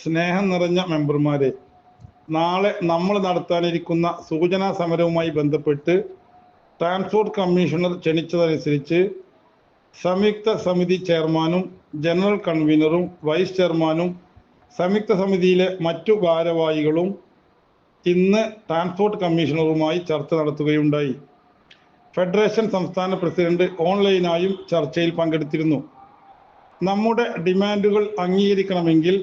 സ്നേഹം നിറഞ്ഞ മെമ്പർമാരെ, നാളെ നമ്മൾ നടത്താനിരിക്കുന്ന സൂചനാ സമരവുമായി ബന്ധപ്പെട്ട് ട്രാൻസ്പോർട്ട് കമ്മീഷണർ ക്ഷണിച്ചതനുസരിച്ച് സംയുക്ത സമിതി ചെയർമാനും ജനറൽ കൺവീനറും വൈസ് ചെയർമാനും സംയുക്ത സമിതിയിലെ മറ്റു ഭാരവാഹികളും ഇന്ന് ട്രാൻസ്പോർട്ട് കമ്മീഷണറുമായി ചർച്ച നടത്തുകയുണ്ടായി. ഫെഡറേഷൻ സംസ്ഥാന പ്രസിഡന്റ് ഓൺലൈനായും ചർച്ചയിൽ പങ്കെടുത്തിരുന്നു. നമ്മുടെ ഡിമാൻഡുകൾ അംഗീകരിക്കണമെങ്കിൽ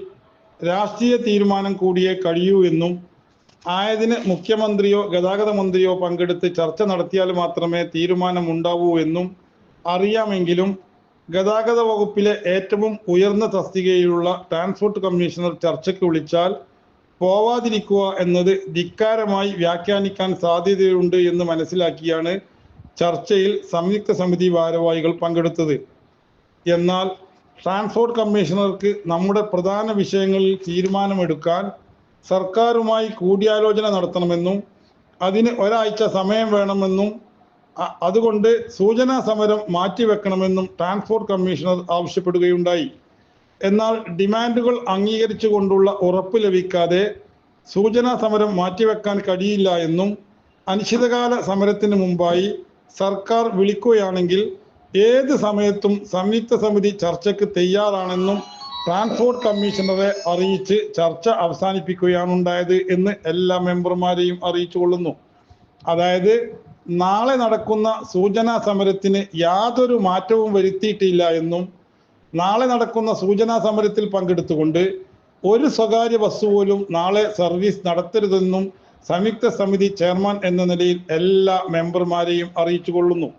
രാഷ്ട്രീയ തീരുമാനം കൂടിയേ കഴിയൂ എന്നും ആയതിന് മുഖ്യമന്ത്രിയോ ഗതാഗത മന്ത്രിയോ പങ്കെടുത്ത് ചർച്ച നടത്തിയാൽ മാത്രമേ തീരുമാനമുണ്ടാവൂ എന്നും അറിയാമെങ്കിലും ഗതാഗത വകുപ്പിലെ ഏറ്റവും ഉയർന്ന തസ്തികയിലുള്ള ട്രാൻസ്പോർട്ട് കമ്മീഷണർ ചർച്ചയ്ക്ക് വിളിച്ചാൽ പോവാതിരിക്കുക എന്നത് ധിക്കാരമായി വ്യാഖ്യാനിക്കാൻ സാധ്യതയുണ്ട് എന്ന് മനസ്സിലാക്കിയാണ് ചർച്ചയിൽ സംയുക്ത സമിതി ഭാരവാഹികൾ പങ്കെടുത്തത്. എന്നാൽ ട്രാൻസ്പോർട്ട് കമ്മീഷണർക്ക് നമ്മുടെ പ്രധാന വിഷയങ്ങളിൽ തീരുമാനമെടുക്കാൻ സർക്കാരുമായി കൂടിയാലോചന നടത്തണമെന്നും അതിന് ഒരാഴ്ച സമയം വേണമെന്നും അതുകൊണ്ട് സൂചനാ സമരം മാറ്റിവെക്കണമെന്നും ട്രാൻസ്പോർട്ട് കമ്മീഷണർ ആവശ്യപ്പെടുകയുണ്ടായി. എന്നാൽ ഡിമാൻഡുകൾ അംഗീകരിച്ചുകൊണ്ടുള്ള ഉറപ്പ് ലഭിക്കാതെ സൂചനാ സമരം മാറ്റിവെക്കാൻ കഴിയില്ല എന്നും അനിശ്ചിതകാല സമരത്തിന് മുമ്പായി സർക്കാർ വിളിക്കുകയാണെങ്കിൽ ഏത് സമയത്തും സംയുക്ത സമിതി ചർച്ചയ്ക്ക് തയ്യാറാണെന്നും ട്രാൻസ്പോർട്ട് കമ്മീഷണറെ അറിയിച്ച് ചർച്ച അവസാനിപ്പിക്കുകയാണ് ഉണ്ടായത് എന്ന് എല്ലാ മെമ്പർമാരെയും അറിയിച്ചു കൊള്ളുന്നു. അതായത് നാളെ നടക്കുന്ന സൂചനാ സമരത്തിന് യാതൊരു മാറ്റവും വരുത്തിയിട്ടില്ല എന്നും നാളെ നടക്കുന്ന സൂചനാ സമരത്തിൽ പങ്കെടുത്തുകൊണ്ട് ഒരു സ്വകാര്യ ബസ് പോലും നാളെ സർവീസ് നടത്തരുതെന്നും സംയുക്ത സമിതി ചെയർമാൻ എന്ന നിലയിൽ എല്ലാ മെമ്പർമാരെയും അറിയിച്ചു കൊള്ളുന്നു.